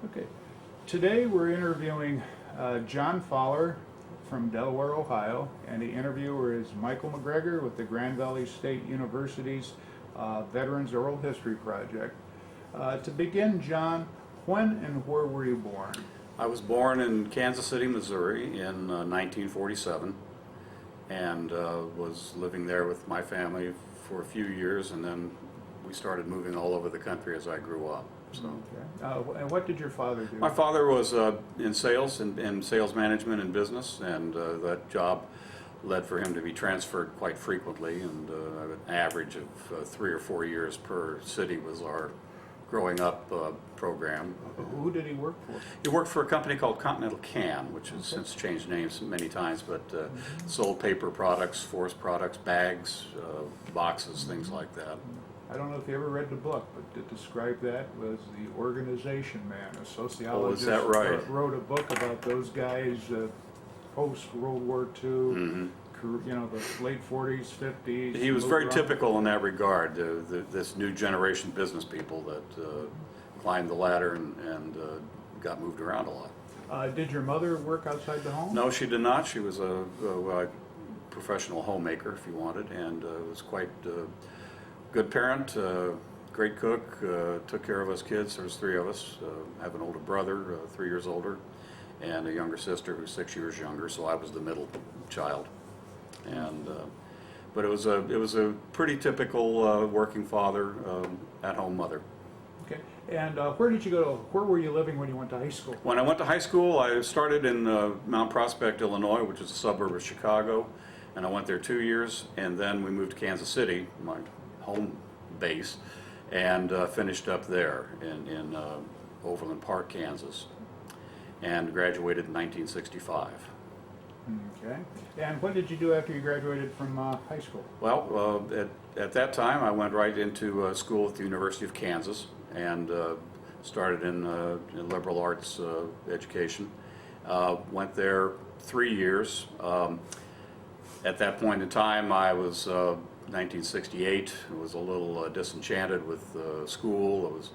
Okay. Today we're interviewing John Fowler from Delaware, Ohio, and the interviewer is Michael McGregor with the Grand Valley State University's Veterans Oral History Project. To begin, John, when and where were you born? I was born in Kansas City, Missouri in 1947 and was living there with my family for a few years, and then we started moving all over the country as I grew up. So. Okay. And what did your father do? My father was in sales and sales management and business, and that job led for him to be transferred quite frequently, and an average of 3 or 4 years per city was our growing up program. Who did he work for? He worked for a company called Continental Can, which has since changed names many times, but sold paper products, forest products, bags, boxes, things like that. I don't know if you ever read the book, but to describe that was The Organization Man, a sociologist. Oh, is that right? Wrote a book about those guys post-World War II, you know, the late 40s, 50s. He was very typical in that regard, this new generation business people that climbed the ladder and got moved around a lot. Did your mother work outside the home? No, she did not. She was a professional homemaker, if you wanted, and was quite good parent, great cook, took care of us kids. There was 3 of us. I have an older brother, 3 years older, and a younger sister who's 6 years younger, so I was the middle child. And but it was a pretty typical working father, at-home mother. Okay. And where did you go? Where were you living when you went to high school? When I went to high school, I started in Mount Prospect, Illinois, which is a suburb of Chicago, and I went there 2 years, and then we moved to Kansas City, my home base, and finished up there in Overland Park, Kansas, and graduated in 1965. Okay. And what did you do after you graduated from high school? Well, at that time, I went right into school at the University of Kansas and started in liberal arts education. Went there 3 years. At that point in time, I was 1968. I was a little disenchanted with school. I was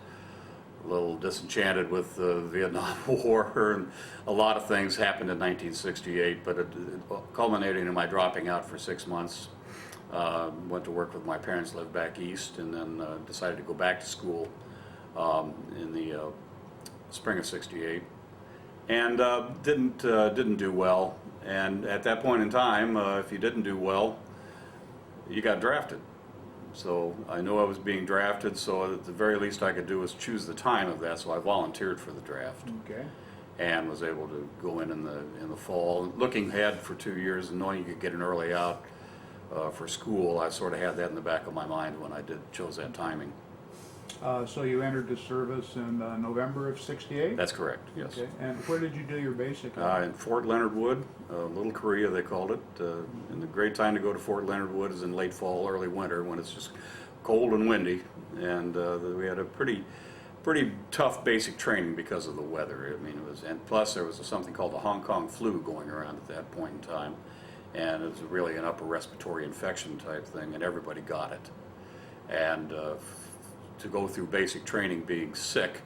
a little disenchanted with the Vietnam War, and a lot of things happened in 1968, but it culminating in my dropping out for 6 months. Went to work with my parents, lived back east, and then decided to go back to school in the spring of '68, and didn't do well. And at that point in time, if you didn't do well, you got drafted. So I knew I was being drafted, so at the very least I could do was choose the time of that, so I volunteered for the draft. Okay. And was able to go in the fall. Looking ahead for 2 years and knowing you could get an early out for school, I sort of had that in the back of my mind when I chose that timing. So you entered the service in November of '68? That's correct, yes. Okay. And where did you do your basic? In Fort Leonard Wood, Little Korea they called it. And the great time to go to Fort Leonard Wood is in late fall, early winter, when it's just cold and windy. And we had a pretty tough basic training because of the weather. I mean, and plus there was something called the Hong Kong flu going around at that point in time. And it was really an upper respiratory infection type thing, and everybody got it. And to go through basic training being sick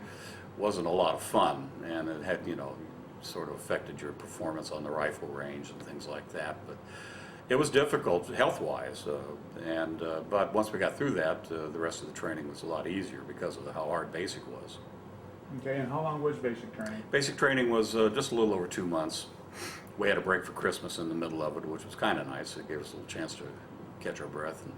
wasn't a lot of fun, and it had, sort of affected your performance on the rifle range and things like that. But it was difficult health-wise, but once we got through that, the rest of the training was a lot easier because of how hard basic was. Okay, and how long was basic training? Basic training was just a little over 2 months. We had a break for Christmas in the middle of it, which was kind of nice. It gave us a little chance to catch our breath and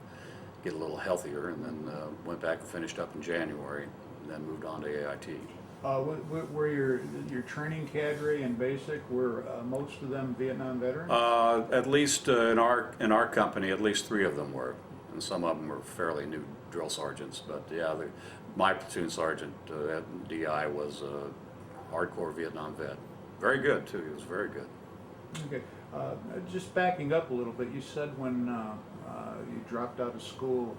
get a little healthier, and then went back and finished up in January, and then moved on to AIT. Were your training cadre and basic, were most of them Vietnam veterans? At least in our company, at least 3 of them were, and some of them were fairly new drill sergeants. But yeah, my platoon sergeant at DI was a hardcore Vietnam vet. Very good too. He was very good. Okay, just backing up a little bit, you said when you dropped out of school,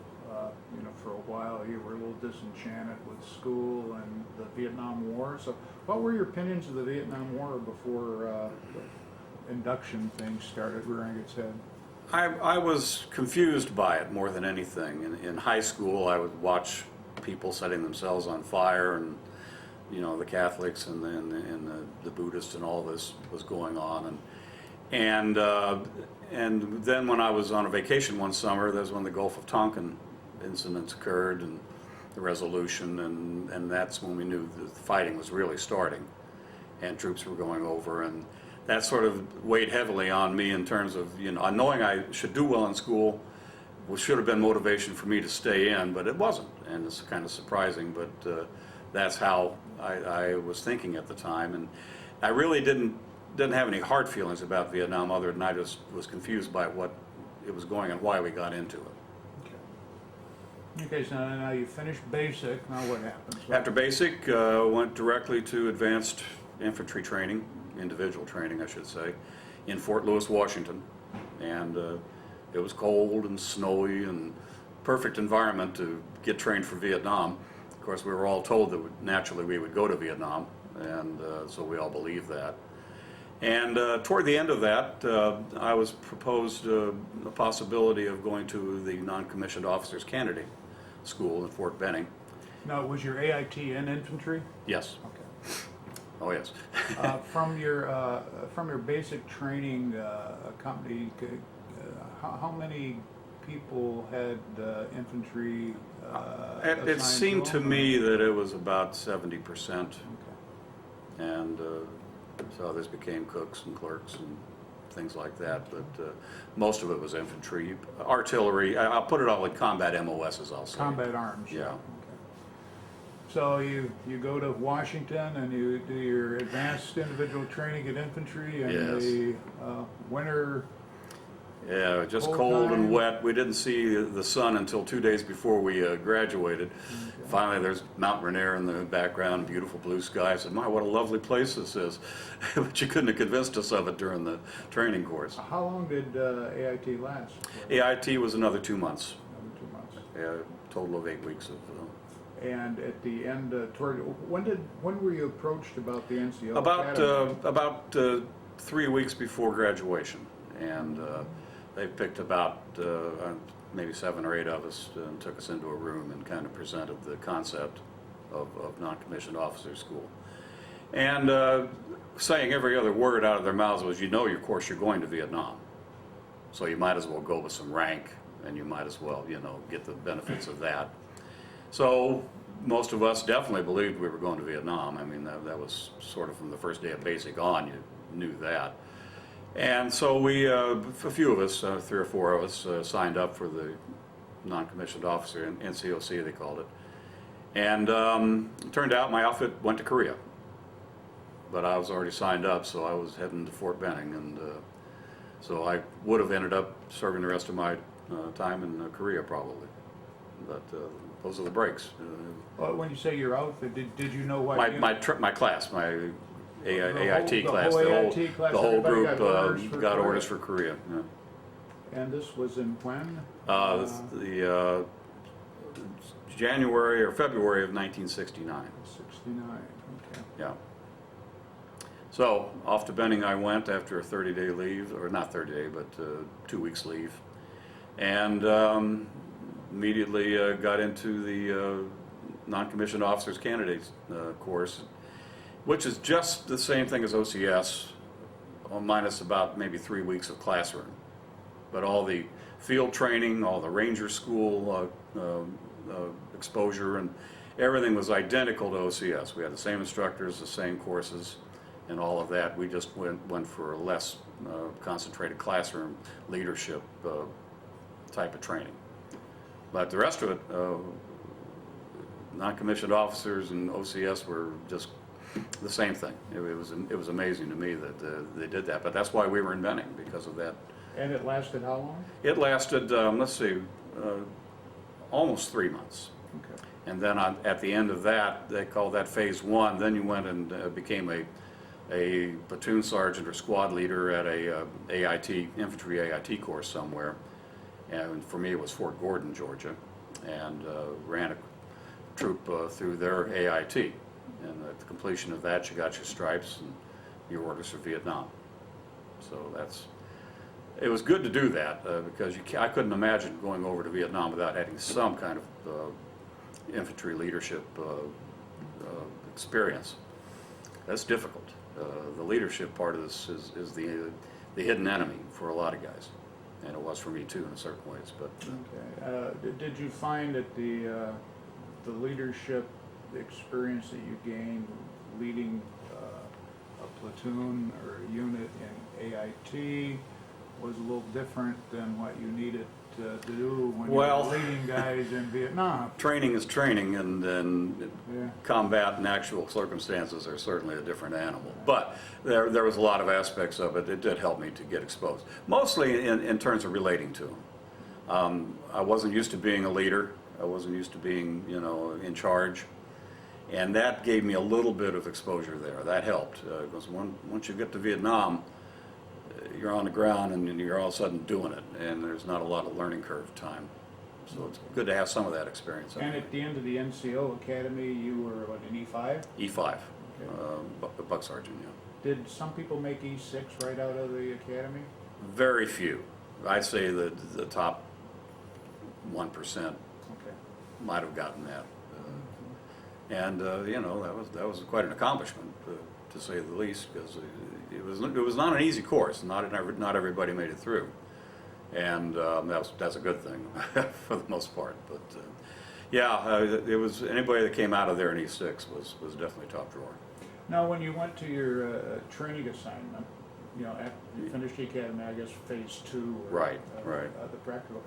for a while you were a little disenchanted with school and the Vietnam War. So what were your opinions of the Vietnam War before the induction thing started rearing its head? I was confused by it more than anything. In high school, I would watch people setting themselves on fire and you know, the Catholics and the Buddhists and all this was going on. And then when I was on a vacation one summer, that's when the Gulf of Tonkin incidents occurred and the resolution, and that's when we knew the fighting was really starting and troops were going over, and that sort of weighed heavily on me in terms of, you know, knowing I should do well in school, which should have been motivation for me to stay in, but it wasn't, and it's kind of surprising, but that's how I was thinking at the time, and I really didn't have any hard feelings about Vietnam other than I just was confused by what it was going and why we got into it. Okay, so now you finished basic, now what happens? After basic, went directly to advanced infantry training, individual training I should say, in Fort Lewis, Washington, and it was cold and snowy and perfect environment to get trained for Vietnam. Of course, we were all told that naturally we would go to Vietnam, and so we all believed that. And toward the end of that, I was proposed a possibility of going to the non-commissioned officers candidate school in Fort Benning. Now, was your AIT in infantry? Yes. Okay. Oh yes. From your basic training company, how many people had infantry It assigned seemed to them? me that it was about 70%, Okay. and so others became cooks and clerks and things like that, but most of it was infantry. Artillery, I'll put it all in combat MOSs, I'll say. Combat arms. Yeah. Okay. So you go to Washington and you do your advanced individual training in infantry, and Yes. the winter. Yeah, just Cold cold time. and wet. We didn't see the sun until 2 days before we graduated. Okay. Finally, there's Mount Rainier in the background, beautiful blue sky. I said, my, what a lovely place this is. But you couldn't have convinced us of it during the training course. How long did AIT last? AIT was another 2 months. Another 2 months. Yeah, total of 8 weeks of. And at the end, when were you approached about the NCO? About 3 weeks before graduation, and they picked about maybe 7 or 8 of us and took us into a room and kind of presented the concept of non-commissioned officer school, and saying every other word out of their mouths was, you know, of course you're going to Vietnam, so you might as well go with some rank, and you might as well, you know, get the benefits of that. So most of us definitely believed we were going to Vietnam. I mean, that was sort of from the first day of basic on, you knew that. And so we, a few of us, 3 or 4 of us, signed up for the non-commissioned officer, NCOC they called it. And it turned out my outfit went to Korea. But I was already signed up, so I was heading to Fort Benning. And so I would have ended up serving the rest of my time in Korea probably. But those are the breaks. Well, when you say your outfit, did you know what? My class, my AIT the class, whole the AIT class, whole everybody group got orders for Korea? orders for Korea. Yeah. And this was in when? The January or February of 1969. 69. Okay. Yeah. So off to Benning I went after a 30-day leave, or not 30-day, but 2 weeks leave, and immediately got into the non-commissioned officers candidates course, which is just the same thing as OCS, minus about maybe 3 weeks of classroom. But all the field training, all the ranger school exposure, and everything was identical to OCS. We had the same instructors, the same courses, and all of that. We just went for a less concentrated classroom leadership type of training. But the rest of it, non-commissioned officers and OCS were just the same thing. It was amazing to me that they did that. But that's why we were in Benning, because of that. And it lasted how long? It lasted, let's see, almost 3 months. Okay. And then at the end of that, they called that phase 1. Then you went and became a platoon sergeant or squad leader at a AIT, infantry AIT course somewhere. And for me, it was Fort Gordon, Georgia, and ran a troop through their AIT. And at the completion of that, you got your stripes and your orders for Vietnam. So it was good to do that because I couldn't imagine going over to Vietnam without having some kind of infantry leadership experience. That's difficult. The leadership part of this is the hidden enemy for a lot of guys, and it was for me too in certain ways. But Okay. Did you find that the leadership experience that you gained leading a platoon or a unit in AIT was a little different than what you needed to do when you Well, were leading guys in Vietnam? training is training, and Yeah. combat and actual circumstances are certainly a different animal. But there was a lot of aspects of it that did help me to get exposed, mostly in terms of relating to them. I wasn't used to being a leader. I wasn't used to being, in charge. And that gave me a little bit of exposure there. That helped, because once you get to Vietnam, you're on the ground and you're all of a sudden doing it, and there's not a lot of learning curve time. So it's good to have some of that experience. And at the end of the NCO Academy, you were, what, an E5? E5, Okay. Buck Sergeant, yeah. Did some people make E6 right out of the academy? Very few. I'd say that the top 1% Okay. might have gotten that. And that was quite an accomplishment, to say the least, because it was not an easy course. Not everybody made it through, and that's a good thing for the most part. But it was anybody that came out of there in E6 was definitely top drawer. Now, when you went to your training assignment, after you finished the academy, I guess phase 2, or, Right. the practical.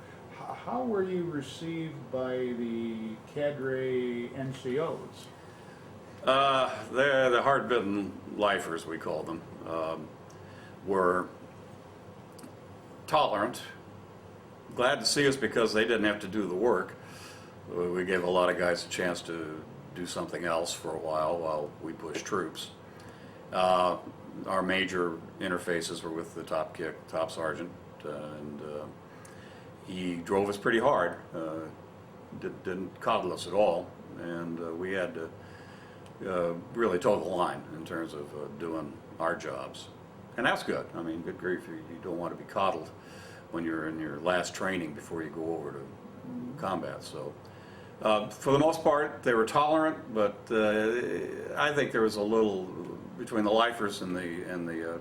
How were you received by the cadre NCOs? They're the hard-bitten lifers, we call them, were tolerant, glad to see us because they didn't have to do the work. We gave a lot of guys a chance to do something else for a while we pushed troops. Our major interfaces were with the top sergeant, and he drove us pretty hard, didn't coddle us at all, and we had to really toe the line in terms of doing our jobs. And that's good. I mean, good grief, you don't want to be coddled when you're in your last training before you go over to combat. So for the most part, they were tolerant, but I think there was a little, between the lifers and the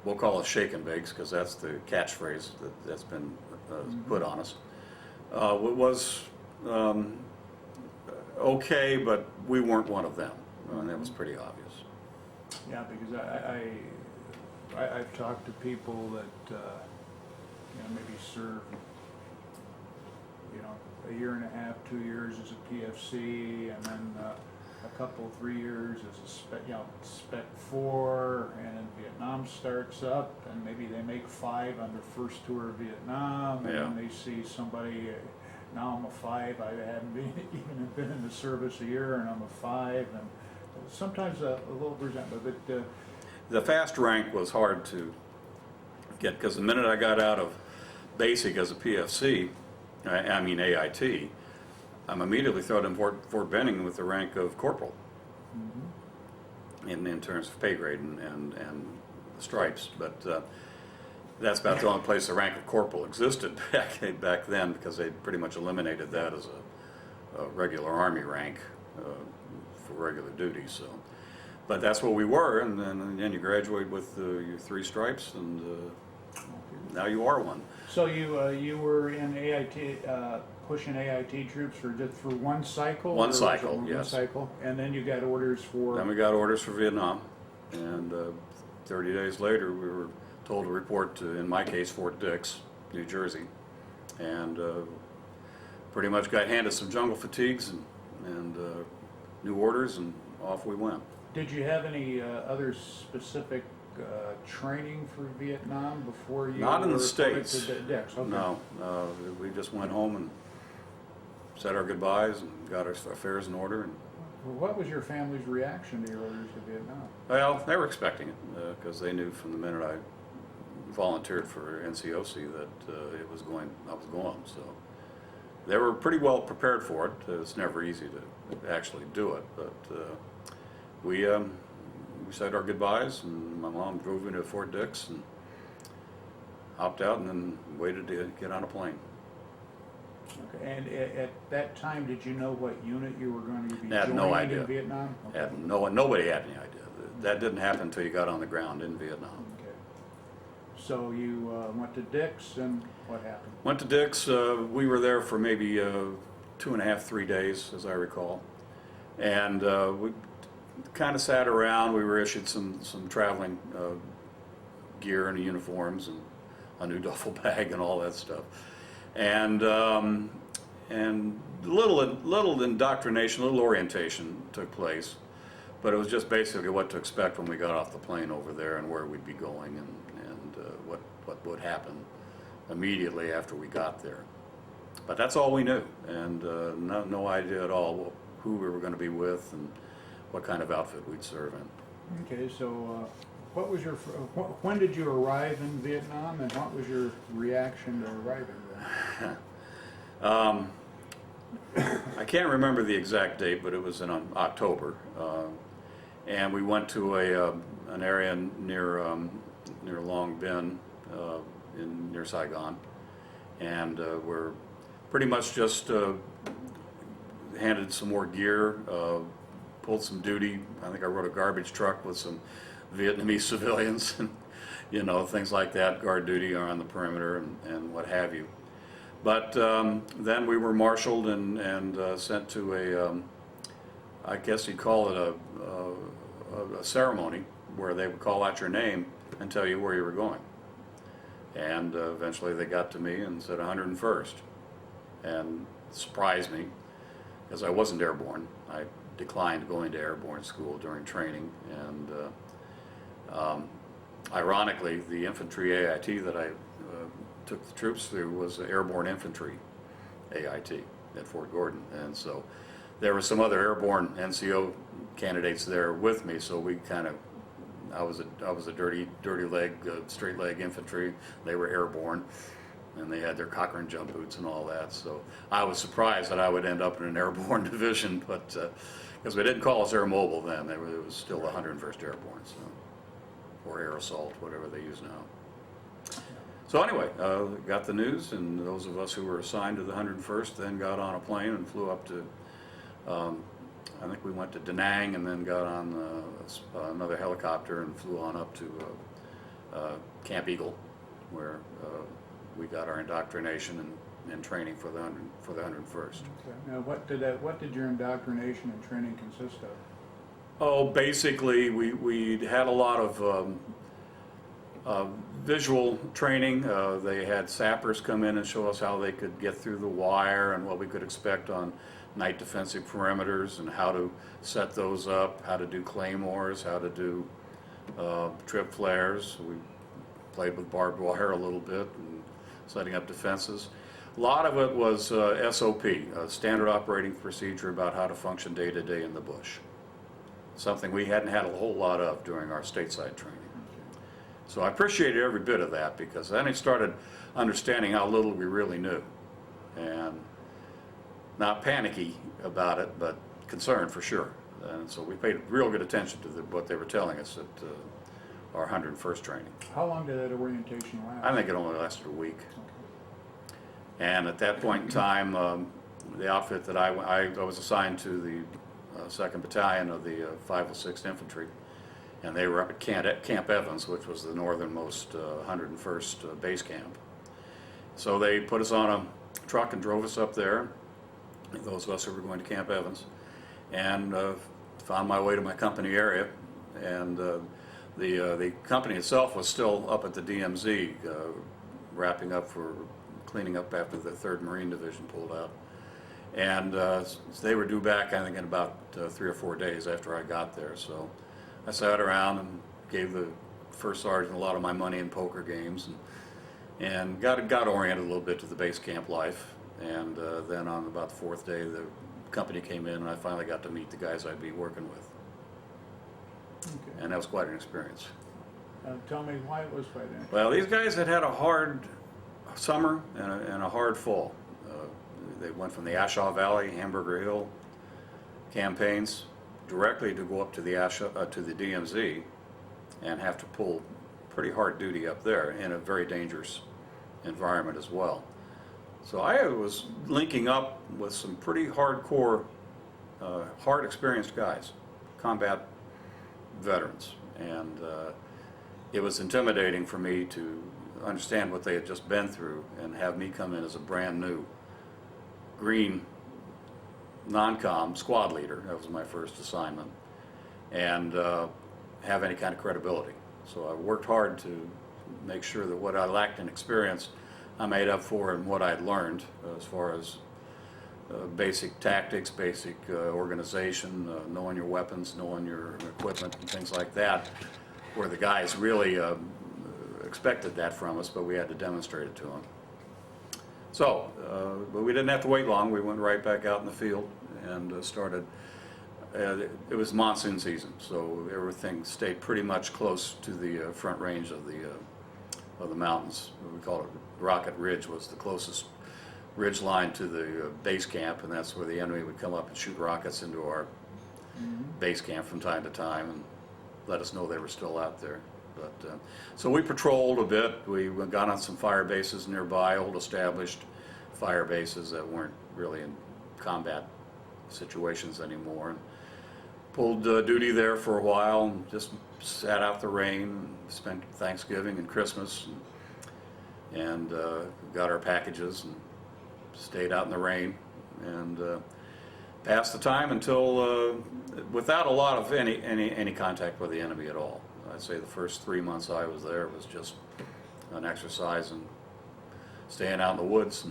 we'll call it shake and bakes, because that's the catchphrase that's been put on us. It was okay, but we weren't one of them, and that was pretty obvious. Yeah, because I've talked to people that maybe served a year and a half, 2 years as a PFC, and then a couple, 3 years as a Spec 4, and then Vietnam starts up, and maybe they make 5 on their first tour of Vietnam, and then they see somebody, now I'm a 5, I haven't even been in the service a year, and I'm a 5, and sometimes a little resentment, but the fast rank was hard to get, because the minute I got out of basic as a PFC, I mean AIT, I'm immediately thrown in Fort Benning with the rank of corporal, in terms of pay grade and stripes. But that's about the only place the rank of corporal existed back then, because they pretty much eliminated that as a regular Army rank for regular duty. So, but that's what we were, and then you graduate with your 3 stripes, and now you are one. So you were in AIT, pushing AIT troops for just for one cycle? One or was it cycle, one yes. cycle, and then you got orders for. Then we got orders for Vietnam, and 30 days later we were told to report to, in my case, Fort Dix, New Jersey, and pretty much got handed some jungle fatigues and new orders, and off we went. Did you have any other specific training for Vietnam before you? Not in the were put States. to Dix? Okay. No, we just went home and said our goodbyes and got our affairs in order. And, What was your family's reaction to your orders to Vietnam? well, they were expecting it, because they knew from the minute I volunteered for NCOC that I was going. So they were pretty well prepared for it. It's never easy to actually do it, but we said our goodbyes, and my mom drove me to Fort Dix and hopped out, and then waited to get on a plane. Okay. And at that time, did you know what unit you were going to be I had no joining idea. in Vietnam? Okay. Nobody had any idea. That didn't happen until you got on the ground in Vietnam. Okay. So you went to Dick's, and what happened? Went to Dick's. We were there for maybe 2.5, 3 days, as I recall. And we kind of sat around. We were issued some traveling gear and uniforms and a new duffel bag and all that stuff. And little indoctrination, little orientation took place. But it was just basically what to expect when we got off the plane over there and where we'd be going and what would happen immediately after we got there. But that's all we knew, and no idea at all who we were going to be with and what kind of outfit we'd serve in. Okay, so what was your, when did you arrive in Vietnam, and what was your reaction to arriving there? I can't remember the exact date, but it was in October, and we went to an area near Long Binh, near Saigon, and we're pretty much just handed some more gear, pulled some duty. I think I rode a garbage truck with some Vietnamese civilians, and things like that, guard duty on the perimeter and what have you. But then we were marshaled and sent to I guess you'd call it a ceremony where they would call out your name and tell you where you were going. And eventually they got to me and said 101st, and surprised me because I wasn't airborne. I declined going to airborne school during training, and ironically, the infantry AIT that I took the troops through was the Airborne Infantry AIT at Fort Gordon, and so there were some other airborne NCO candidates there with me. So we kind of, I was a dirty leg, straight leg infantry. They were airborne, and they had their Cochrane jump boots and all that. So I was surprised that I would end up in an airborne division, but because we didn't call us Air Mobile then, it was still the 101st Airborne, so, or Air Assault, whatever they use now. So anyway, got the news, and those of us who were assigned to the 101st then got on a plane and flew up to, I think we went to Da Nang, and then got on another helicopter and flew on up to Camp Eagle, where we got our indoctrination and training for the 101st. Okay. Now, what did your indoctrination and training consist of? Oh, basically, we had a lot of visual training. They had sappers come in and show us how they could get through the wire and what we could expect on night defensive perimeters and how to set those up, how to do claymores, how to do trip flares. We played with barbed wire a little bit and setting up defenses. A lot of it was SOP, standard operating procedure about how to function day to day in the bush. Something we hadn't had a whole lot of during our stateside training. So I appreciated every bit of that, because then I started understanding how little we really knew. And not panicky about it, but concerned for sure. And so we paid real good attention to what they were telling us at our 101st training. How long did that orientation last? I think it only lasted a week. And at that point in time, the outfit that I was assigned to the 2nd Battalion of the 506th Infantry, and they were up at Camp Evans, which was the northernmost 101st base camp. So they put us on a truck and drove us up there, those of us who were going to Camp Evans, and found my way to my company area. And the company itself was still up at the DMZ, wrapping up for cleaning up after the 3rd Marine Division pulled out. And they were due back, I think, in about 3 or 4 days after I got there. So I sat around and gave the first sergeant a lot of my money in poker games, and got oriented a little bit to the base camp life. And then on about the 4th day, the company came in, and I finally got to meet the guys I'd be working with. Okay. And that was quite an experience. Tell me why it was quite interesting. Well, these guys had had a hard summer and a hard fall. They went from the Ashaw Valley, Hamburger Hill campaigns directly to go up to the DMZ and have to pull pretty hard duty up there in a very dangerous environment as well. So I was linking up with some pretty hardcore, hard experienced guys, combat veterans, and it was intimidating for me to understand what they had just been through and have me come in as a brand new green non-com squad leader. That was my first assignment, and have any kind of credibility. So I worked hard to make sure that what I lacked in experience I made up for in what I'd learned as far as basic tactics, basic organization, knowing your weapons, knowing your equipment and things like that, where the guys really expected that from us, but we had to demonstrate it to them. So, but we didn't have to wait long. We went right back out in the field and started. It was monsoon season, so everything stayed pretty much close to the front range of the mountains. We call it Rocket Ridge, was the closest ridge line to the base camp, and that's where the enemy would come up and shoot rockets into our base camp from time to time and let us know they were still out there. But so we patrolled a bit. We got on some fire bases nearby, old established fire bases that weren't really in combat situations anymore, and pulled duty there for a while and just sat out the rain and spent Thanksgiving and Christmas and got our packages and stayed out in the rain and passed the time until without a lot of any contact with the enemy at all. I'd say the first 3 months I was there was just an exercise and staying out in the woods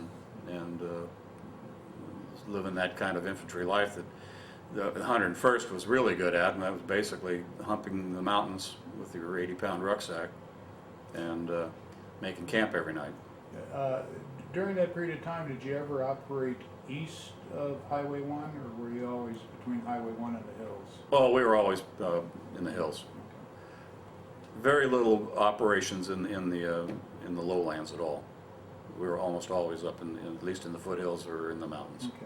and living that kind of infantry life that the 101st was really good at, and that was basically humping the mountains with your 80-pound rucksack and making camp every night. During that period of time, did you ever operate east of Highway 1, or were you always between Highway 1 and the hills? Well, we were always in the hills. Very little operations in the lowlands at all. We were almost always up at least in the foothills or in the mountains. Okay.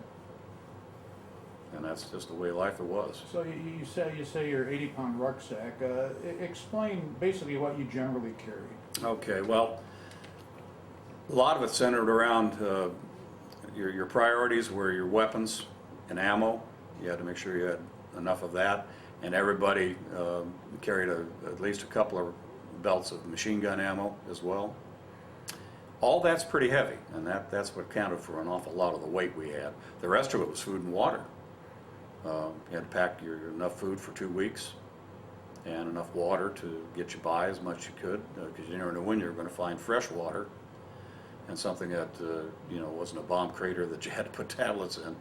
And that's just the way life it was. So you say your 80-pound rucksack. Explain basically what you generally carried. Okay, well, a lot of it centered around your priorities were your weapons and ammo. You had to make sure you had enough of that, and everybody carried at least a couple of belts of machine gun ammo as well. All that's pretty heavy, and that's what counted for an awful lot of the weight we had. The rest of it was food and water. You had to pack enough food for 2 weeks and enough water to get you by as much as you could, because you never know when you were going to find fresh water and something that wasn't a bomb crater that you had to put tablets in.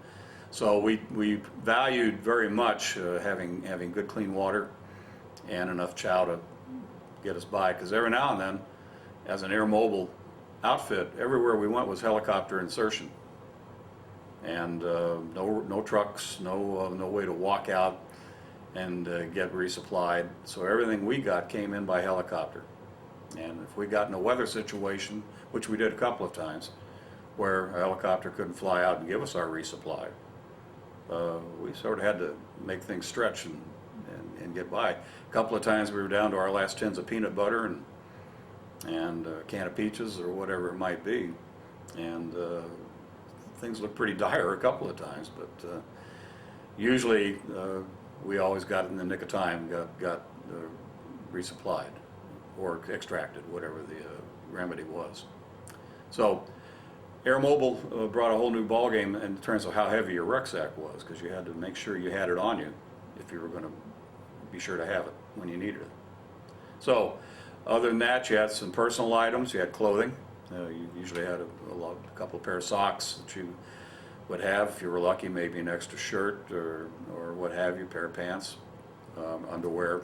So we valued very much having good clean water and enough chow to get us by, because every now and then, as an air mobile outfit, everywhere we went was helicopter insertion. And no trucks, no way to walk out and get resupplied. So everything we got came in by helicopter. And if we got in a weather situation, which we did a couple of times, where a helicopter couldn't fly out and give us our resupply, we sort of had to make things stretch and get by. A couple of times we were down to our last tins of peanut butter and a can of peaches or whatever it might be. And things looked pretty dire a couple of times, but usually we always got in the nick of time, got resupplied or extracted, whatever the remedy was. So Air Mobile brought a whole new ballgame in terms of how heavy your rucksack was, because you had to make sure you had it on you if you were going to be sure to have it when you needed it. So other than that, you had some personal items, you had clothing. You usually had a couple of pair of socks that you would have. If you were lucky, maybe an extra shirt or what have you, pair of pants, underwear.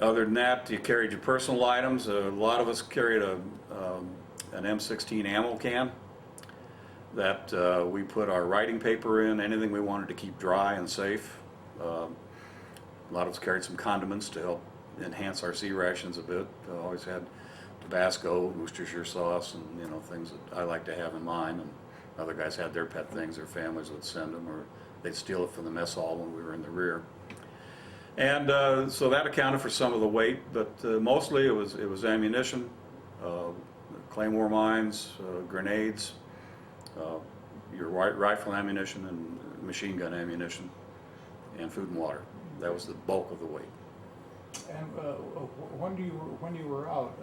Other than that, you carried your personal items. A lot of us carried an M16 ammo can that we put our writing paper in, anything we wanted to keep dry and safe. A lot of us carried some condiments to help enhance our sea rations a bit. Always had Tabasco, Worcestershire sauce, and things that I like to have in mine. And other guys had their pet things. Their families would send them, or they'd steal it from the mess hall when we were in the rear. And so that accounted for some of the weight, but mostly it was ammunition, claymore mines, grenades, your rifle ammunition and machine gun ammunition, and food and water. That was the bulk of the weight. And when you were out,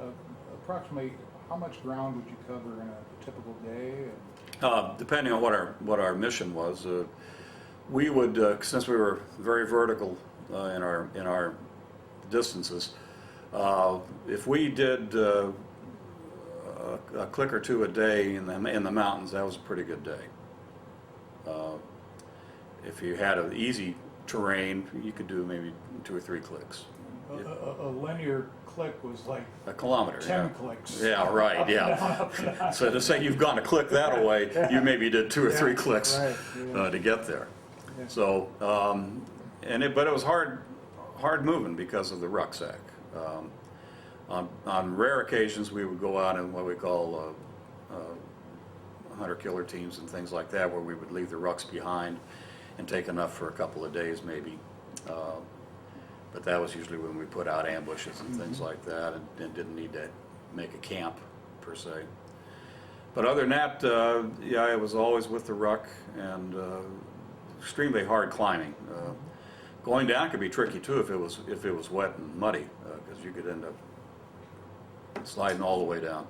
approximately how much ground would you cover in a typical day? Depending on what our mission was, we would, since we were very vertical in our distances, if we did a click or two a day in the mountains, that was a pretty good day. If you had an easy terrain, you could do maybe 2 or 3 clicks. A linear click was like A kilometer. 10 clicks. Yeah, right. Up and Yeah. down, up and down. So to say you've gone a click that away, you maybe did 2 or 3 Yeah, clicks right, yeah. to get there. Yeah. So, but it was hard moving because of the rucksack. On rare occasions, we would go out in what we call hunter-killer teams and things like that, where we would leave the rucks behind and take enough for a couple of days maybe. But that was usually when we put out ambushes and things like that, and didn't need to make a camp per se. But other than that, yeah, I was always with the ruck, and extremely hard climbing. Going down could be tricky too if it was wet and muddy, because you could end up sliding all the way down.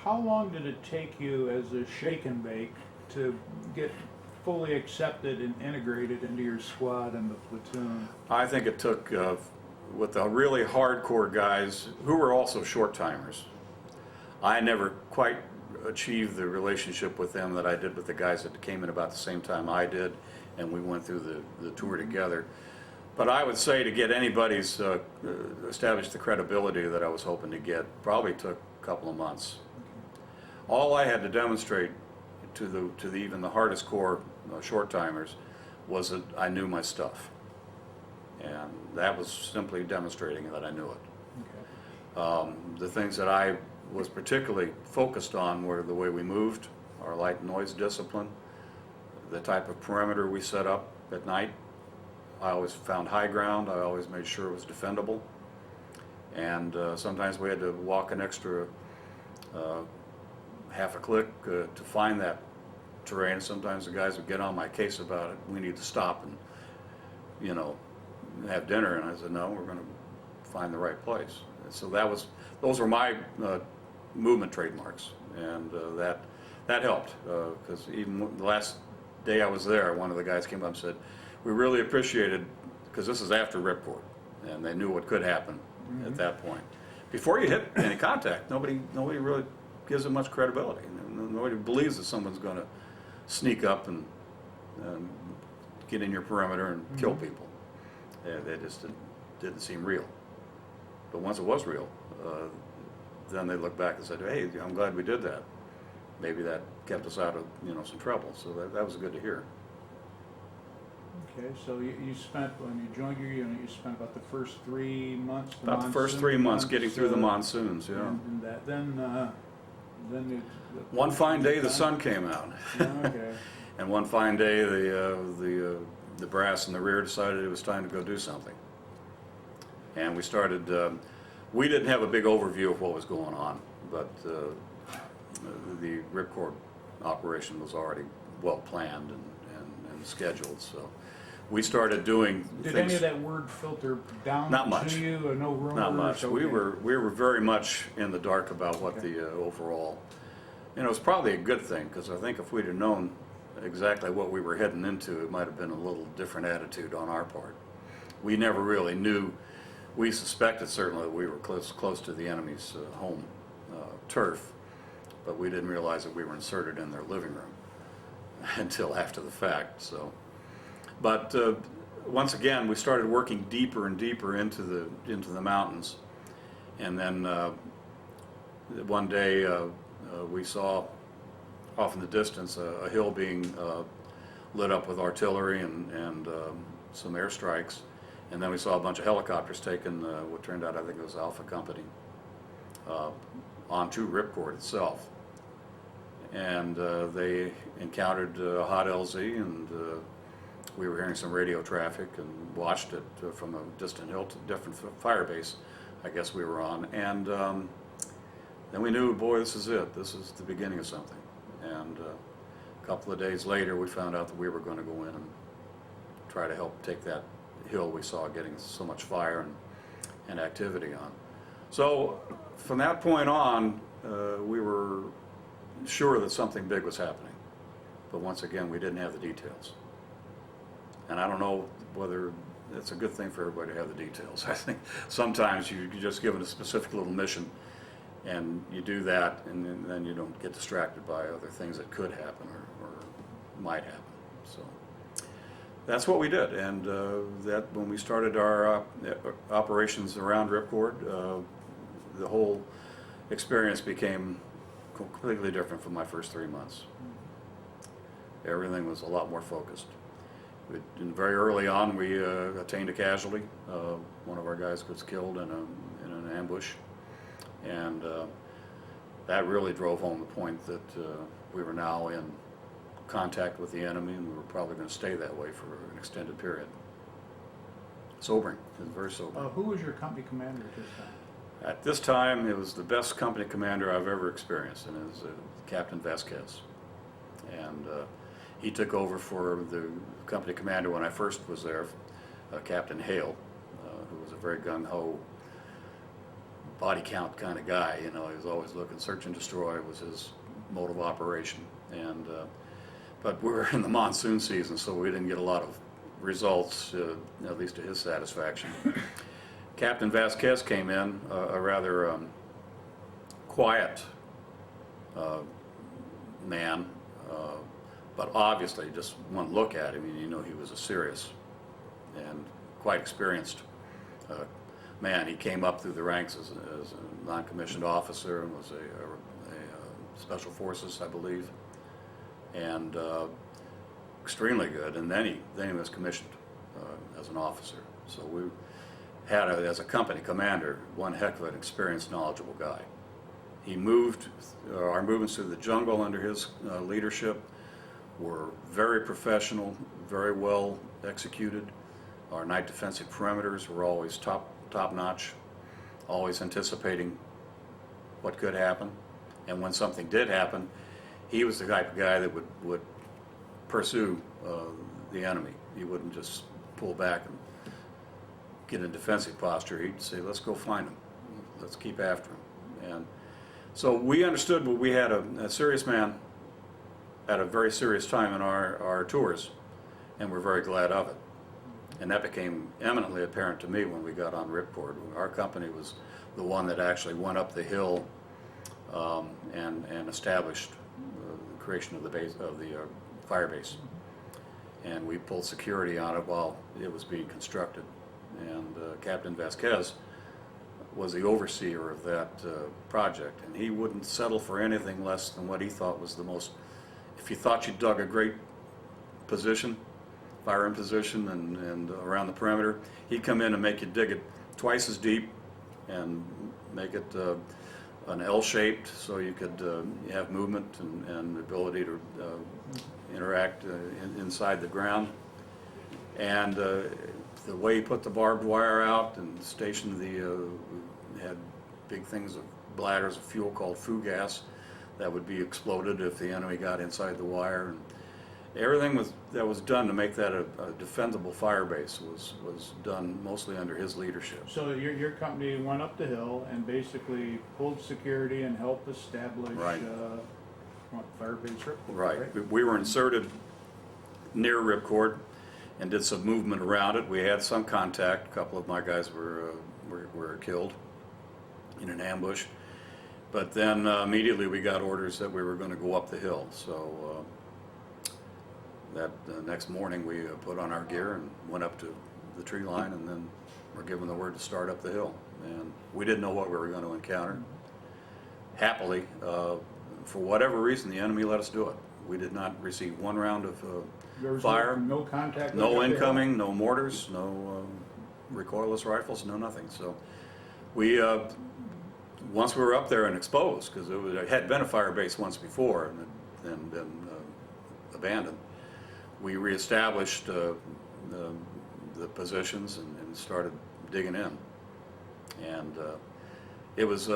How long did it take you as a shake and bake to get fully accepted and integrated into your squad and the platoon? I think it took, with the really hardcore guys, who were also short timers, I never quite achieved the relationship with them that I did with the guys that came in about the same time I did, and we went through the tour together. But I would say to get anybody's, establish the credibility that I was hoping to get, probably took a couple of months. All I had to demonstrate to even the hardest core short timers was that I knew my stuff, and that was simply demonstrating that I knew it. Okay. The things that I was particularly focused on were the way we moved, our light noise discipline, the type of perimeter we set up at night. I always found high ground. I always made sure it was defendable, and sometimes we had to walk an extra half a click to find that terrain. Sometimes the guys would get on my case about it. We need to stop and, you know, have dinner. And I said, no, we're going to find the right place. And so those were my movement trademarks, and that helped, because even the last day I was there, one of the guys came up and said, we really appreciated, because this is after Ripcord, and they knew what could happen at that point. Before you hit any contact, nobody really gives it much credibility. Nobody believes that someone's going to sneak up and get in your perimeter and kill people. They just didn't seem real. But once it was real, then they looked back and said, hey, I'm glad we did that. Maybe that kept us out of some trouble. So that was good to hear. Okay, so you spent, when you joined your unit, you spent about the first 3 months? About the first 3 months getting through the monsoons, yeah. And then One fine day the sun came out. Okay. And one fine day the brass in the rear decided it was time to go do something. And we started, we didn't have a big overview of what was going on, but the Ripcord operation was already well planned and scheduled, so we started doing Did things. any of that word filter down Not much. to you? Or no rumors? Not much. Okay. We were very much in the dark about what Okay. the overall, it was probably a good thing, because I think if we'd have known exactly what we were heading into, it might have been a little different attitude on our part. We never really knew. We suspected certainly that we were close to the enemy's home turf, but we didn't realize that we were inserted in their living room until after the fact. So, but once again, we started working deeper and deeper into the mountains, and then one day we saw off in the distance a hill being lit up with artillery and some airstrikes, and then we saw a bunch of helicopters taking what turned out, I think it was Alpha Company, onto Ripcord itself. And they encountered a hot LZ, and we were hearing some radio traffic and watched it from a distant hill to different Firebase, I guess we were on. And And we knew, boy, this is it. This is the beginning of something. And a couple of days later, we found out that we were going to go in and try to help take that hill we saw getting so much fire and activity on. So from that point on, we were sure that something big was happening. But once again, we didn't have the details. And I don't know whether it's a good thing for everybody to have the details. I think sometimes you're just given a specific little mission, and you do that, and then you don't get distracted by other things that could happen or might happen. So that's what we did. And that when we started our operations around Ripcord, the whole experience became completely different from my first 3 months. Everything was a lot more focused. Very early on, we attained a casualty. One of our guys was killed in an ambush, and that really drove home the point that we were now in contact with the enemy, and we were probably going to stay that way for an extended period. Sobering. It was very sobering. Who was your company commander at this time? At this time, it was the best company commander I've ever experienced, and it was Captain Vasquez. And he took over for the company commander when I first was there, Captain Hale, who was a very gung-ho, body count kind of guy. You know, he was always looking, search and destroy was his mode of operation. And but we were in the monsoon season, so we didn't get a lot of results, at least to his satisfaction. Captain Vasquez came in, a rather quiet man, but obviously just one look at him, you know he was a serious and quite experienced man. He came up through the ranks as a non-commissioned officer and was a special forces, I believe, and extremely good. And then he was commissioned as an officer. So we had, as a company commander, one heck of an experienced, knowledgeable guy. He moved, our movements through the jungle under his leadership were very professional, very well executed. Our night defensive perimeters were always top-notch, always anticipating what could happen. And when something did happen, he was the type of guy that would pursue the enemy. He wouldn't just pull back and get in defensive posture. He'd say, let's go find him. Let's keep after him. And so we understood that we had a serious man at a very serious time in our tours, and we're very glad of it. And that became eminently apparent to me when we got on Ripcord. Our company was the one that actually went up the hill and established the creation of the base of the Firebase. And we pulled security on it while it was being constructed. And Captain Vasquez was the overseer of that project, and he wouldn't settle for anything less than what he thought was the most. If you thought you dug a great position, firing position, and around the perimeter, he'd come in and make you dig it twice as deep and make it an L-shaped so you could have movement and the ability to interact inside the ground. And the way he put the barbed wire out and stationed had big things of bladders of fuel called foo gas that would be exploded if the enemy got inside the wire. And everything that was done to make that a defendable fire base was done mostly under his leadership. So your company went up the hill and basically pulled security and helped establish Right. Firebase Ripcord. Right. We were inserted near Ripcord and did some movement around it. We had some contact. A couple of my guys were killed in an ambush. But then immediately we got orders that we were going to go up the hill. So that next morning we put on our gear and went up to the tree line, and then were given the word to start up the hill. And we didn't know what we were going to encounter. Happily, for whatever reason, the enemy let us do it. We did not receive one round of fire. No contact. No incoming, no mortars, no recoilless rifles, no nothing. So we, once we were up there and exposed, because it had been a fire base once before and then been abandoned, we reestablished the positions and started digging in. And it was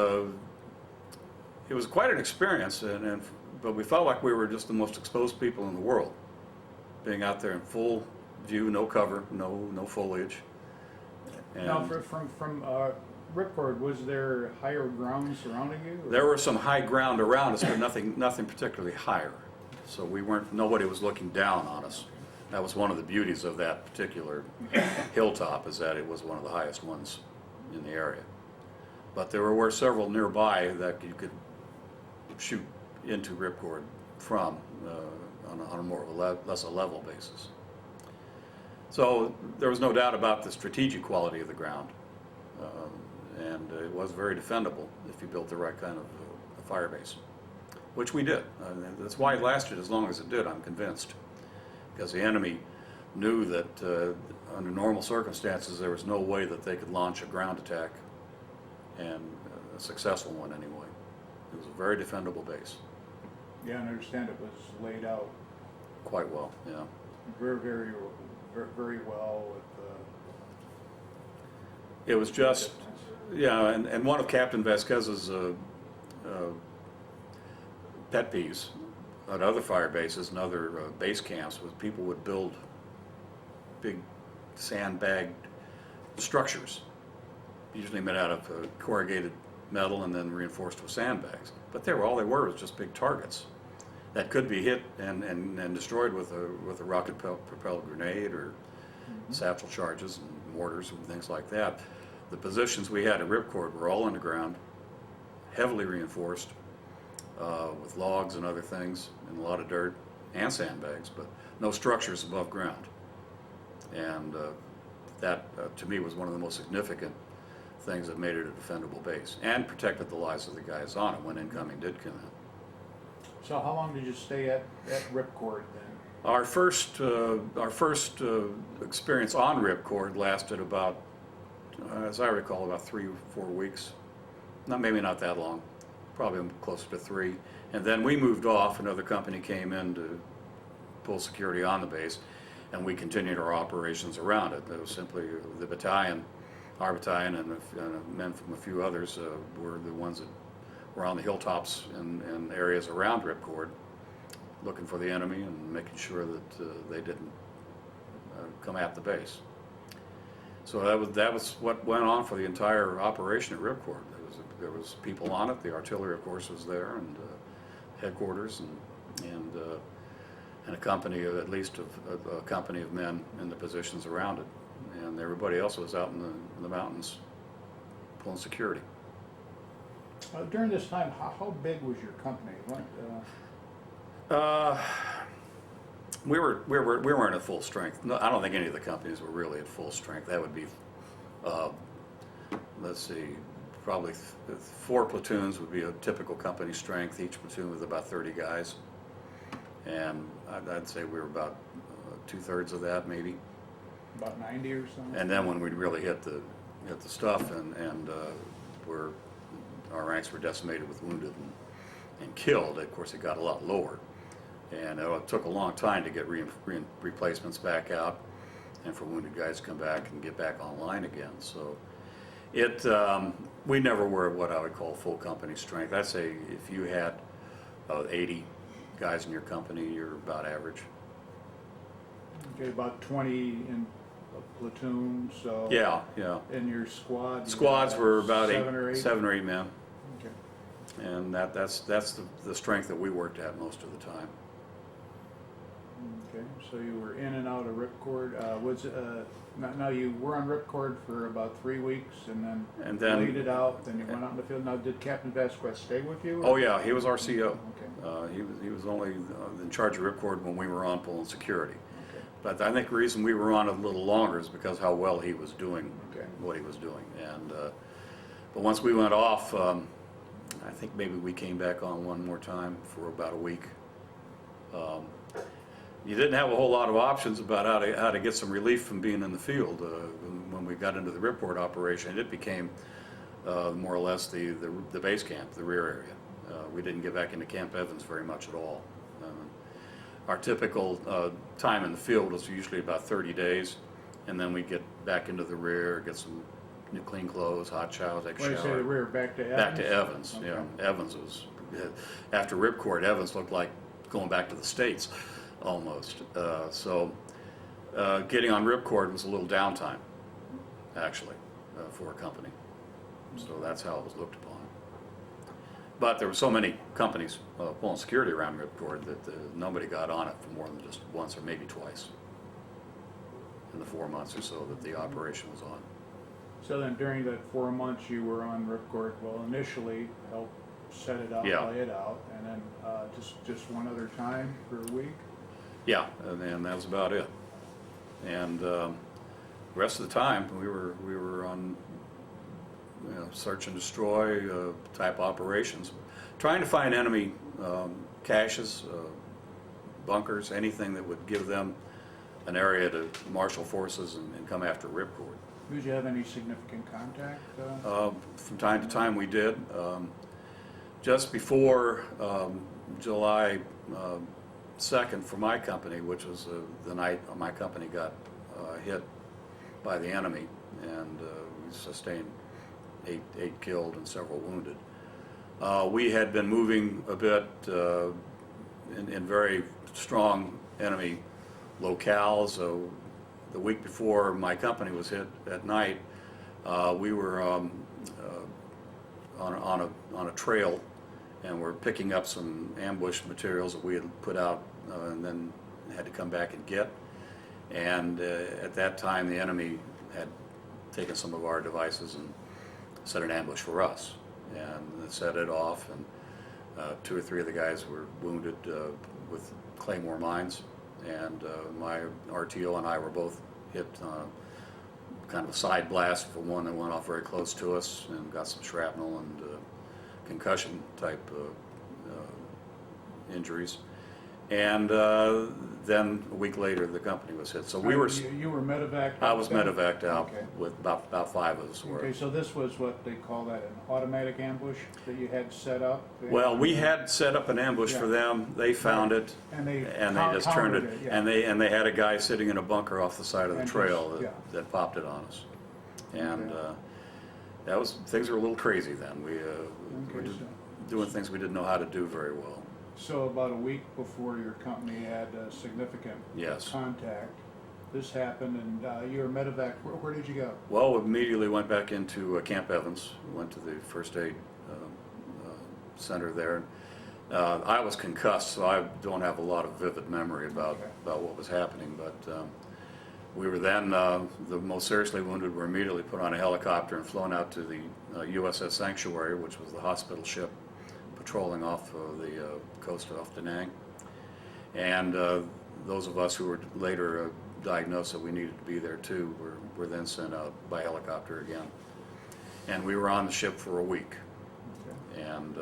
it was quite an experience, but we felt like we were just the most exposed people in the world, being out there in full view, no cover, no foliage. And Now, from Ripcord, was there higher ground surrounding you? Or? there were some high ground around us, but nothing particularly higher. So nobody was looking down on us. That was one of the beauties of that particular hilltop, is that it was one of the highest ones in the area. But there were several nearby that you could shoot into Ripcord from on a more less a level basis. So there was no doubt about the strategic quality of the ground, and it was very defendable if you built the right kind of a fire base, which we did. That's why it lasted as long as it did, I'm convinced, because the enemy knew that under normal circumstances there was no way that they could launch a ground attack, and a successful one anyway. It was a very defendable base. Yeah, and I understand it was laid out Quite well, yeah. very well with. It was just, yeah, and one of Captain Vasquez's pet peeves at other fire bases and other base camps was people would build big sandbagged structures, usually made out of corrugated metal and then reinforced with sandbags. But all they were was just big targets that could be hit and destroyed with a rocket propelled grenade or satchel charges and mortars and things like that. The positions we had at Ripcord were all underground, heavily reinforced with logs and other things and a lot of dirt and sandbags, but no structures above ground. And that to me was one of the most significant things that made it a defendable base and protected the lives of the guys on it when incoming did come in. So how long did you stay at Ripcord then? Our first experience on Ripcord lasted about, as I recall, about 3 or 4 weeks. Maybe not that long, probably closer to 3. And then we moved off. Another company came in to pull security on the base, and we continued our operations around it. It was simply the battalion, our battalion, and men from a few others were the ones that were on the hilltops and areas around Ripcord, looking for the enemy and making sure that they didn't come at the base. So that was what went on for the entire operation at Ripcord. There was people on it. The artillery, of course, was there, and headquarters, and a company of, at least a company of men in the positions around it, and everybody else was out in the mountains pulling security. During this time, how big was your company? We weren't at full strength. No, I don't think any of the companies were really at full strength. That would be, let's see, probably 4 platoons would be a typical company strength. Each platoon was about 30 guys, and I'd say we were about 2/3 of that, maybe. About 90 or something. And then when we'd really hit the stuff, and our ranks were decimated with wounded and killed, of course it got a lot lower. And it took a long time to get replacements back out and for wounded guys to come back and get back online again. So we never were what I would call full company strength. I'd say if you had 80 guys in your company, you're about average. Okay, about 20 in a platoon, so... Yeah. In your squad? Squads were about 7 or 8? 7 or 8 men. Okay. And that's the strength that we worked at most of the time. Okay, so you were in and out of Ripcord. Now you were on Ripcord for about 3 weeks, and then laid it out. Then you went out in the field. Now, did Captain Vasquez stay with you? Oh yeah, he was our CO. Okay. He was only in charge of Ripcord when we were on pulling security. Okay. But I think the reason we were on a little longer is because how well he was doing what he was doing. And but once we went off, I think maybe we came back on one more time for about a week. You didn't have a whole lot of options about how to get some relief from being in the field. When we got into the Ripcord operation, it became more or less the base camp, the rear area. We didn't get back into Camp Evans very much at all. Our typical time in the field was usually about 30 days, and then we get back into the rear, get some new clean clothes, hot shower, take a shower. When you say the rear, back to Evans? Back to Evans, Okay. yeah. Evans was after Ripcord, Evans looked like going back to the States almost. Getting on Ripcord was a little downtime, actually, for a company. So that's how it was looked upon. But there were so many companies pulling security around Ripcord that nobody got on it for more than just once or maybe twice in the 4 months or so that the operation was on. So then during that 4 months you were on Ripcord, well, initially help set it up, Yeah. lay it out, and then just one other time for a week? Yeah, and that was about it. And the rest of the time we were on search and destroy type operations, trying to find enemy caches, bunkers, anything that would give them an area to marshal forces and come after Ripcord. Did you have any significant contact? From time to time we did. Just before July 2nd for my company, which was the night my company got hit by the enemy, and we sustained eight killed and several wounded. We had been moving a bit in very strong enemy locales. The week before my company was hit at night, we were on a trail, and we're picking up some ambush materials that we had put out and then had to come back and get. And at that time, the enemy had taken some of our devices and set an ambush for us, and set it off, and 2 or 3 of the guys were wounded with claymore mines, and my RTO and I were both hit kind of a side blast for one that went off very close to us and got some shrapnel and concussion type injuries. And then a week later the company was hit. So we were... You were medevaced? I was medevaced out. Okay. With about 5 of us were. Okay, so this was what they call that, an automatic ambush that you had set up? Well, we had set up an ambush for them. They found it, And they just turned it. countered it, yeah. And they had a guy sitting in a bunker off the side of the And trail just- that, yeah. that popped it on us. And Okay. things were a little crazy then. We were Okay, just so- doing things we didn't know how to do very well. So about a week before your company had significant Yes. contact, this happened, and you were medevac. Where did you go? Well, we immediately went back into Camp Evans. Went to the first aid center there. I was concussed, so I don't have a lot of vivid memory about what was happening. But we were then, the most seriously wounded were immediately put on a helicopter and flown out to the USS Sanctuary, which was the hospital ship patrolling off the coast off Da Nang. And those of us who were later diagnosed that we needed to be there too were then sent out by helicopter again. And we were on the ship for a week. Okay. And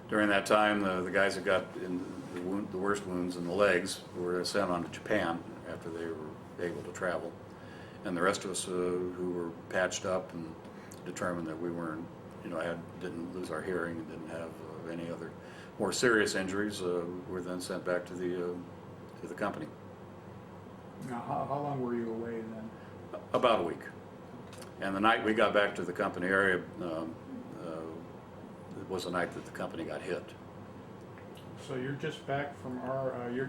during that time, the guys that got the worst wounds in the legs were sent on to Japan after they were able to travel. And the rest of us who were patched up and determined that we weren't, didn't lose our hearing and didn't have any other more serious injuries, were then sent back to the company. Now, how long were you away then? About a week. And the night we got back to the company area, it was the night that the company got hit. So you're just back from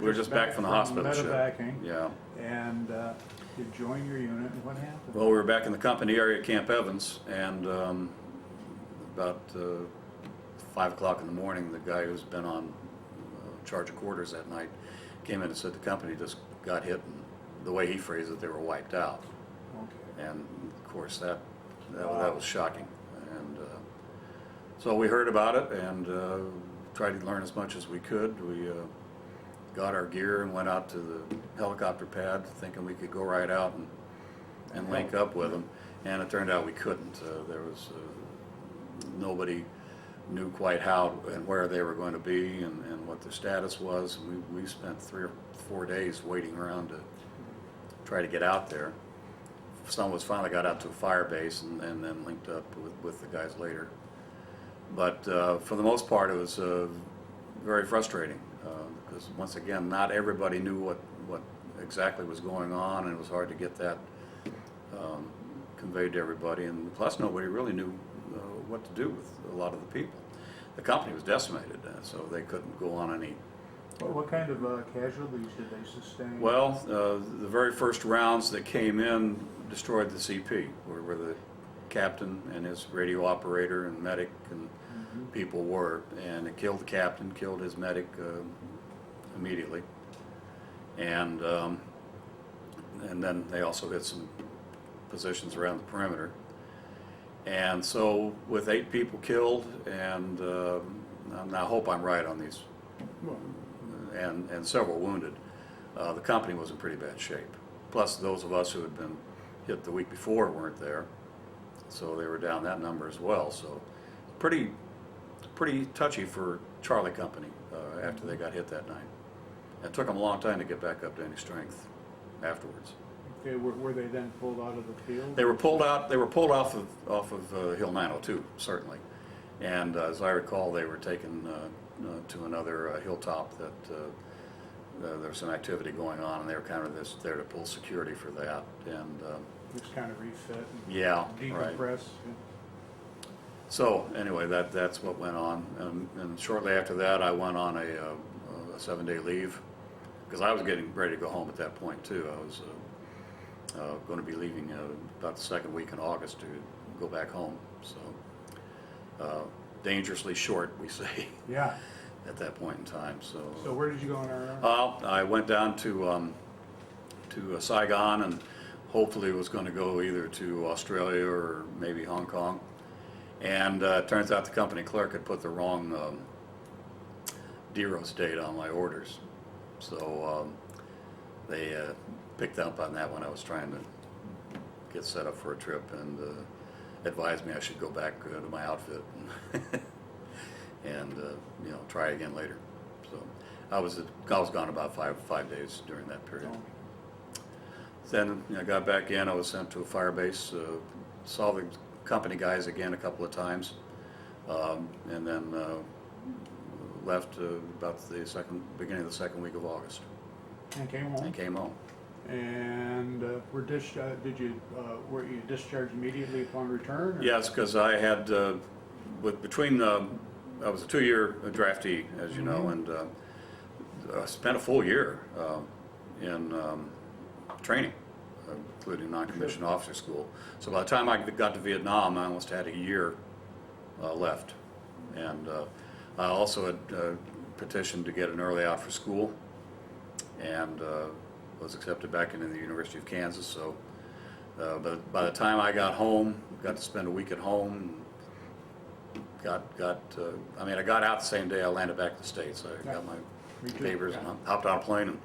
We're just back from the hospital ship. medevacing, Yeah. and you joined your unit, and what happened? Well, we were back in the company area at Camp Evans, and about 5 o'clock in the morning, the guy who's been on charge of quarters that night came in and said the company just got hit, and the way he phrased it, they were wiped out. Okay. And of course, that was shocking. And so we heard about it and tried to learn as much as we could. We got our gear and went out to the helicopter pad, thinking we could go right out and link up with them. And it turned out we couldn't. There was nobody knew quite how and where they were going to be and what their status was. We spent 3 or 4 days waiting around to try to get out there. Some of us finally got out to a Firebase and then linked up with the guys later. But for the most part, it was very frustrating because once again, not everybody knew what exactly was going on, and it was hard to get that conveyed to everybody. And plus, nobody really knew what to do with a lot of the people. the company was decimated, so they couldn't go on any. What kind of casualties did they sustain? Well, the very first rounds that came in destroyed the CP, where the captain and his radio operator and medic and people were, and it killed the captain, killed his medic immediately, and then they also hit some positions around the perimeter. And so with 8 people killed, and I hope I'm right on these, and several wounded, the company was in pretty bad shape. Plus those of us who had been hit the week before weren't there, so they were down that number as well. So pretty touchy for Charlie Company after they got hit that night. It took them a long time to get back up to any strength afterwards. Okay, were they then pulled out of the field? They were pulled out. They were pulled off of Hill 902, certainly, and as I recall, they were taken to another hilltop that there was some activity going on, and they were kind of there to pull security for that, and Just kind of refit and yeah, decompress. right. So anyway, that's what went on, and shortly after that, I went on a 7-day leave because I was getting ready to go home at that point too. I was going to be leaving about the second week in August to go back home. So dangerously short, we say. Yeah. At that point in time. So where did you go on our? I went down to Saigon, and hopefully was going to go either to Australia or maybe Hong Kong. And it turns out the company clerk had put the wrong DEROS date on my orders. So they picked up on that when I was trying to get set up for a trip, and advised me I should go back to my outfit and you know, try again later. So I was gone about five days during that period. Oh. Then I got back in. I was sent to a fire base, saw the company guys again a couple of times, and then left about the beginning of the second week of August. And came home. And came home. And were you discharged immediately upon return? Or? Yes, because I had I was a 2-year draftee, as you know, and I spent a full year in training, including non-commissioned officer school. So by the time I got to Vietnam, I almost had a year left. And I also had petitioned to get an early out for school, and was accepted back into the University of Kansas. So but by the time I got home, got to spend a week at home, I got out the same day I landed back in the States. I got my papers and hopped on a plane and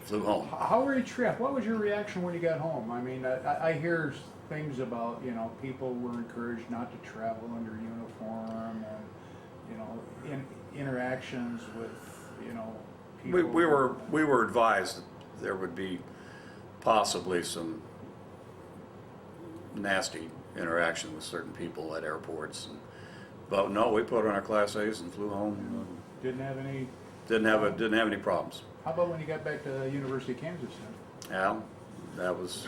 flew home. How were you tripped? What was your reaction when you got home? I mean, I hear things about, you know, people were encouraged not to travel under uniform, and, you know, interactions with, you know, people. We were advised that there would be possibly some nasty interaction with certain people at airports, but no, we put on our Class A's and flew home. Didn't have any. Didn't have any problems. How about when you got back to University of Kansas then? Yeah, that was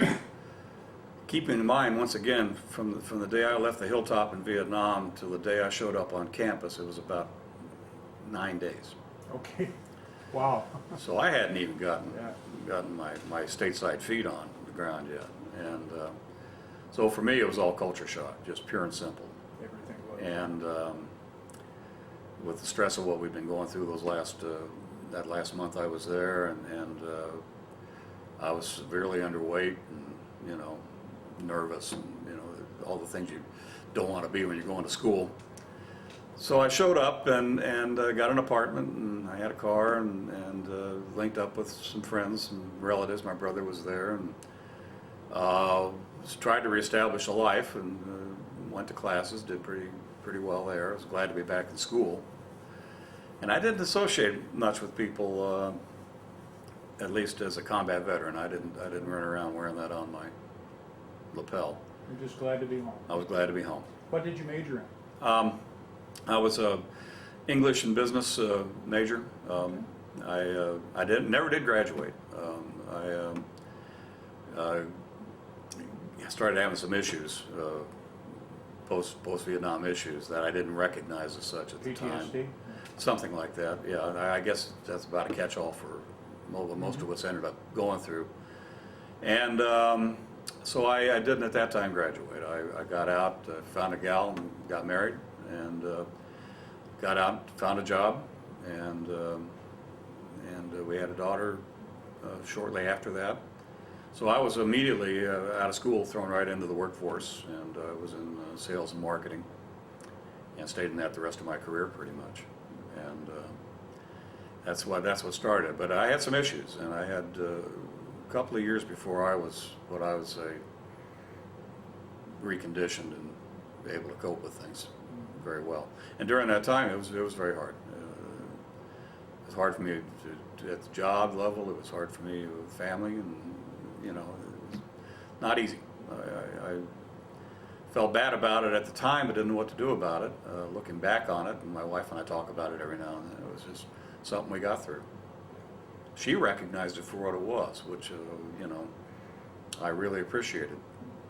keeping in mind once again from the day I left the hilltop in Vietnam till the day I showed up on campus, it was about 9 days. Okay. Wow. So I hadn't even gotten my stateside feet on the ground yet, and so for me it was all culture shock, just pure and simple. Everything was. And with the stress of what we've been going through that last month I was there, and I was severely underweight, and, you know, nervous, and, you know, all the things you don't want to be when you're going to school. So I showed up and got an apartment, and I had a car, and linked up with some friends and relatives. My brother was there, and tried to reestablish a life, and went to classes, did pretty well there. I was glad to be back in school. And I didn't associate much with people, at least as a combat veteran. I didn't run around wearing that on my lapel. You're just glad to be home. I was glad to be home. What did you major in? I was a English and business major. I never did graduate. I started having some issues post-Vietnam issues that I didn't recognize as such at the time. PTSD? Something like that, yeah. And I guess that's about a catch-all for most of what's ended up going through. And so I didn't at that time graduate. I got out, found a gal, and got married, and got out, found a job, and we had a daughter shortly after that. So I was immediately out of school, thrown right into the workforce, and I was in sales and marketing, and stayed in that the rest of my career pretty much. And that's what started. But I had some issues, and I had a couple of years before I was what I would say reconditioned and able to cope with things very well. And during that time, it was very hard. It was hard for me at the job level. It was hard for me with family, and you know, it was not easy. I felt bad about it at the time, but didn't know what to do about it. Looking back on it, and my wife and I talk about it every now and then, it was just something we got through. She recognized it for what it was, which, you know, I really appreciated,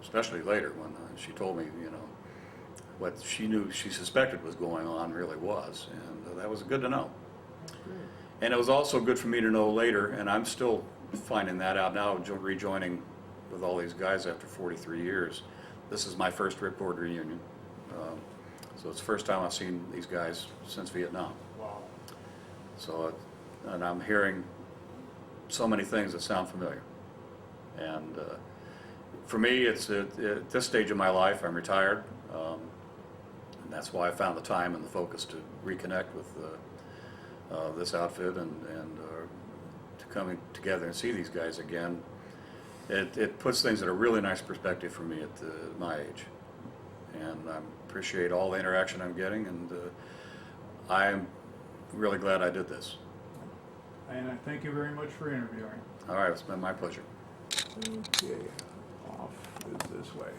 especially later when she told me, you know, what she knew, she suspected was going on really was, and that was good to know. And it was also good for me to know later, and I'm still finding that out now, rejoining with all these guys after 43 years. This is my first Ripcord reunion. So it's the first time I've seen these guys since Vietnam. Wow. So, and I'm hearing so many things that sound familiar. And for me, it's at this stage of my life, I'm retired. And that's why I found the time and the focus to reconnect with this outfit and to come together and see these guys again. It puts things in a really nice perspective for me at my age. And I appreciate all the interaction I'm getting, and I'm really glad I did this. And I thank you very much for interviewing. All right, it's been my pleasure. Okay, off is this way.